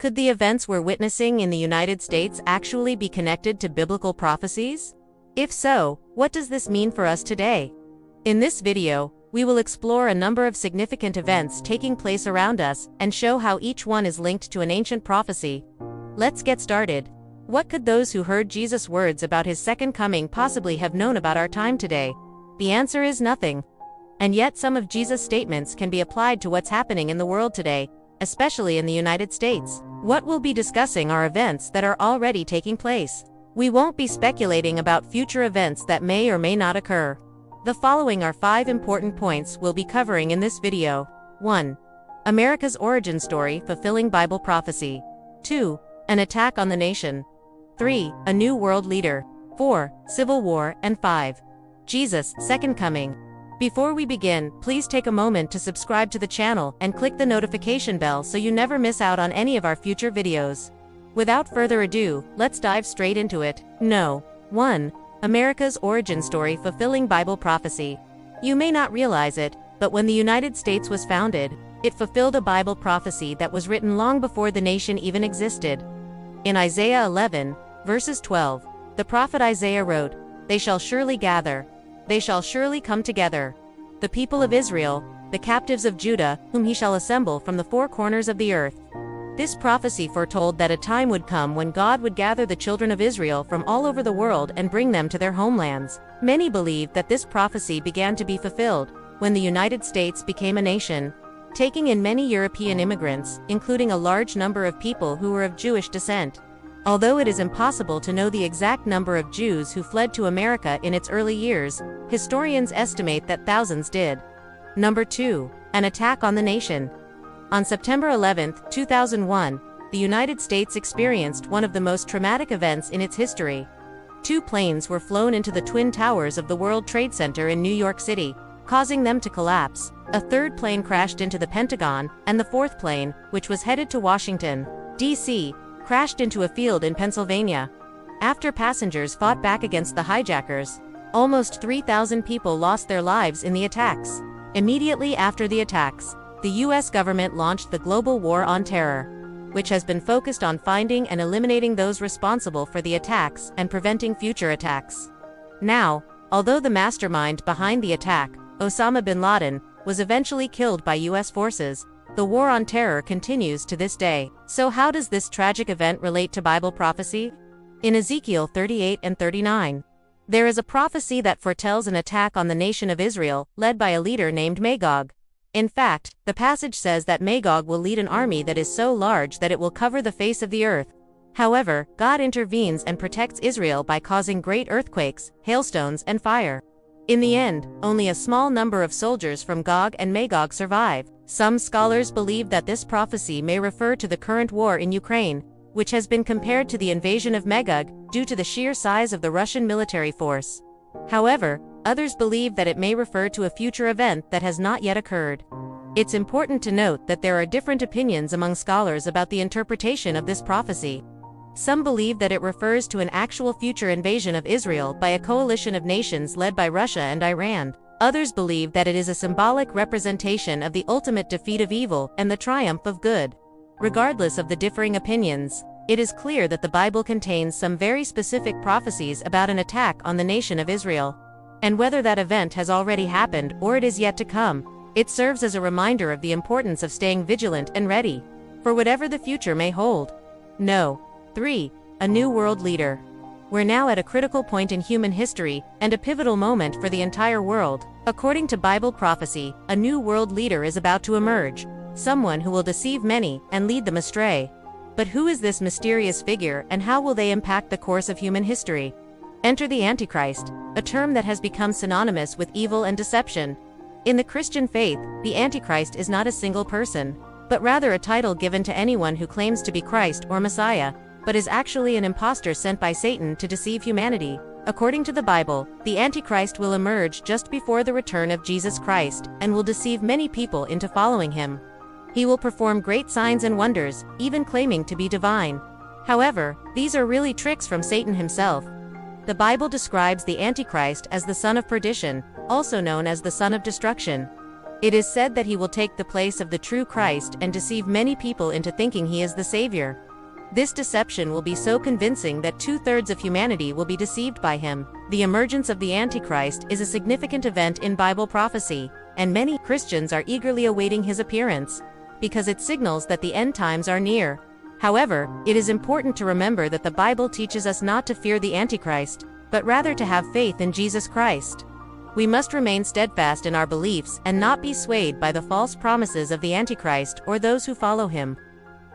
Could the events we're witnessing in the United States actually be connected to biblical prophecies? If so, what does this mean for us today? In this video, we will explore a number of significant events taking place around us and show how each one is linked to an ancient prophecy. Let's get started. What could those who heard Jesus' words about his second coming possibly have known about our time today? The answer is nothing. And yet some of Jesus' statements can be applied to what's happening in the world today, especially in the United States. What we'll be discussing are events that are already taking place. We won't be speculating about future events that may or may not occur. The following are 5 important points we'll be covering in this video. 1. America's origin story fulfilling Bible prophecy. 2. An attack on the nation. 3. A new world leader. 4. Civil war. And 5. Jesus' second coming. Before we begin, please take a moment to subscribe to the channel and click the notification bell so you never miss out on any of our future videos. Without further ado, let's dive straight into it. 1. America's origin story fulfilling Bible prophecy. You may not realize it, but when the United States was founded, it fulfilled a Bible prophecy that was written long before the nation even existed. In Isaiah 11, verses 12, the prophet Isaiah wrote, "They shall surely gather. They shall surely come together. The people of Israel, the captives of Judah, whom he shall assemble from the 4 corners of the earth." This prophecy foretold that a time would come when God would gather the children of Israel from all over the world and bring them to their homelands. Many believe that this prophecy began to be fulfilled when the United States became a nation, taking in many European immigrants, including a large number of people who were of Jewish descent. Although it is impossible to know the exact number of Jews who fled to America in its early years, historians estimate that thousands did. 2. An attack on the nation. On September 11, 2001, the United States experienced one of the most traumatic events in its history. 2 planes were flown into the Twin Towers of the World Trade Center in New York City, causing them to collapse. A 3rd plane crashed into the Pentagon, and the 4th plane, which was headed to Washington, D.C., crashed into a field in Pennsylvania. After passengers fought back against the hijackers, almost 3,000 people lost their lives in the attacks. Immediately after the attacks, the U.S. government launched the Global War on Terror, which has been focused on finding and eliminating those responsible for the attacks and preventing future attacks. Now, although the mastermind behind the attack, Osama bin Laden, was eventually killed by U.S. forces, the war on terror continues to this day. So how does this tragic event relate to Bible prophecy? In Ezekiel 38 and 39, there is a prophecy that foretells an attack on the nation of Israel, led by a leader named Magog. In fact, the passage says that Magog will lead an army that is so large that it will cover the face of the earth. However, God intervenes and protects Israel by causing great earthquakes, hailstones, and fire. In the end, only a small number of soldiers from Gog and Magog survive. Some scholars believe that this prophecy may refer to the current war in Ukraine, which has been compared to the invasion of Magog due to the sheer size of the Russian military force. However, others believe that it may refer to a future event that has not yet occurred. It's important to note that there are different opinions among scholars about the interpretation of this prophecy. Some believe that it refers to an actual future invasion of Israel by a coalition of nations led by Russia and Iran. Others believe that it is a symbolic representation of the ultimate defeat of evil and the triumph of good. Regardless of the differing opinions, it is clear that the Bible contains some very specific prophecies about an attack on the nation of Israel. And whether that event has already happened or it is yet to come, it serves as a reminder of the importance of staying vigilant and ready for whatever the future may hold. 3. A new world leader. We're now at a critical point in human history and a pivotal moment for the entire world. According to Bible prophecy, a new world leader is about to emerge, someone who will deceive many and lead them astray. But who is this mysterious figure and how will they impact the course of human history? Enter the Antichrist, a term that has become synonymous with evil and deception. In the Christian faith, the Antichrist is not a single person, but rather a title given to anyone who claims to be Christ or Messiah, but is actually an impostor sent by Satan to deceive humanity. According to the Bible, the Antichrist will emerge just before the return of Jesus Christ and will deceive many people into following him. He will perform great signs and wonders, even claiming to be divine. However, these are really tricks from Satan himself. The Bible describes the Antichrist as the son of perdition, also known as the son of destruction. It is said that he will take the place of the true Christ and deceive many people into thinking he is the Savior. This deception will be so convincing that 2/3 of humanity will be deceived by him. The emergence of the Antichrist is a significant event in Bible prophecy, and many Christians are eagerly awaiting his appearance, because it signals that the end times are near. However, it is important to remember that the Bible teaches us not to fear the Antichrist, but rather to have faith in Jesus Christ. We must remain steadfast in our beliefs and not be swayed by the false promises of the Antichrist or those who follow him.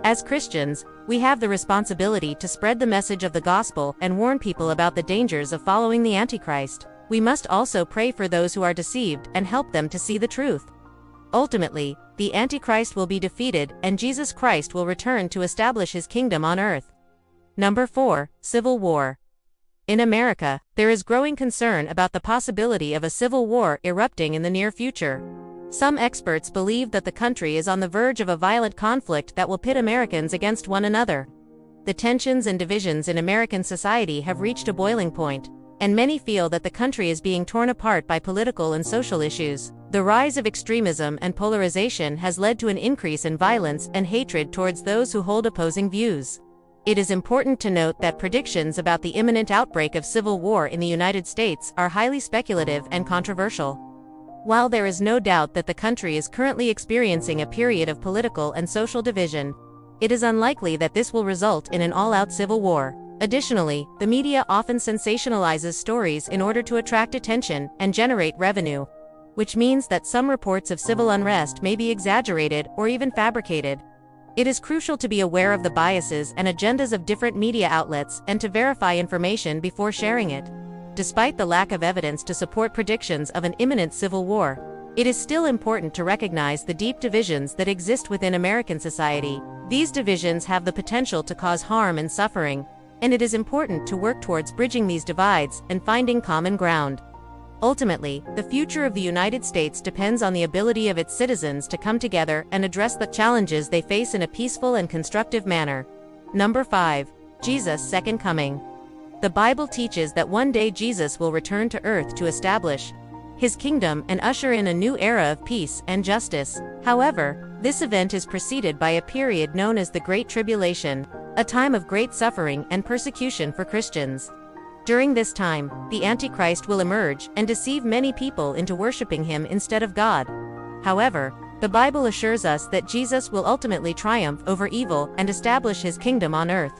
As Christians, we have the responsibility to spread the message of the gospel and warn people about the dangers of following the Antichrist. We must also pray for those who are deceived and help them to see the truth. Ultimately, the Antichrist will be defeated and Jesus Christ will return to establish his kingdom on earth. Number 4. Civil War. In America, there is growing concern about the possibility of a civil war erupting in the near future. Some experts believe that the country is on the verge of a violent conflict that will pit Americans against one another. The tensions and divisions in American society have reached a boiling point, and many feel that the country is being torn apart by political and social issues. The rise of extremism and polarization has led to an increase in violence and hatred towards those who hold opposing views. It is important to note that predictions about the imminent outbreak of civil war in the United States are highly speculative and controversial. While there is no doubt that the country is currently experiencing a period of political and social division, it is unlikely that this will result in an all-out civil war. Additionally, the media often sensationalizes stories in order to attract attention and generate revenue, which means that some reports of civil unrest may be exaggerated or even fabricated. It is crucial to be aware of the biases and agendas of different media outlets and to verify information before sharing it. Despite the lack of evidence to support predictions of an imminent civil war, it is still important to recognize the deep divisions that exist within American society. These divisions have the potential to cause harm and suffering, and it is important to work towards bridging these divides and finding common ground. Ultimately, the future of the United States depends on the ability of its citizens to come together and address the challenges they face in a peaceful and constructive manner. Number 5. Jesus' Second Coming. The Bible teaches that one day Jesus will return to earth to establish his kingdom and usher in a new era of peace and justice. However, this event is preceded by a period known as the Great Tribulation, a time of great suffering and persecution for Christians. During this time, the Antichrist will emerge and deceive many people into worshiping him instead of God. However, the Bible assures us that Jesus will ultimately triumph over evil and establish his kingdom on earth.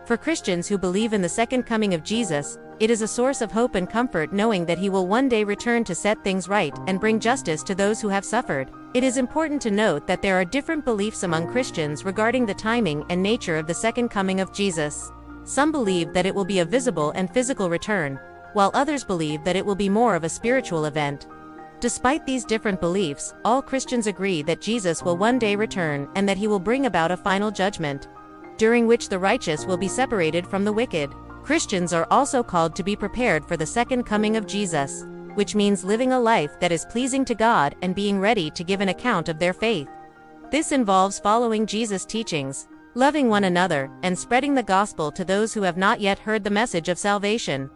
For Christians who believe in the second coming of Jesus, it is a source of hope and comfort knowing that he will one day return to set things right and bring justice to those who have suffered. It is important to note that there are different beliefs among Christians regarding the timing and nature of the second coming of Jesus. Some believe that it will be a visible and physical return, while others believe that it will be more of a spiritual event. Despite these different beliefs, all Christians agree that Jesus will one day return and that he will bring about a final judgment, during which the righteous will be separated from the wicked. Christians are also called to be prepared for the second coming of Jesus, which means living a life that is pleasing to God and being ready to give an account of their faith. This involves following Jesus' teachings, loving one another, and spreading the gospel to those who have not yet heard the message of salvation.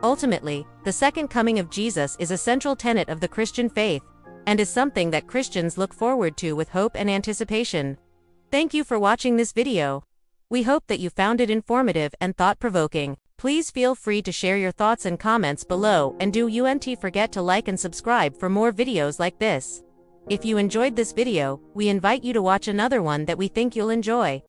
Ultimately, the second coming of Jesus is a central tenet of the Christian faith, and is something that Christians look forward to with hope and anticipation. Thank you for watching this video. We hope that you found it informative and thought-provoking. Please feel free to share your thoughts and comments below, and don't forget to like and subscribe for more videos like this. If you enjoyed this video, we invite you to watch another one that we think you'll enjoy.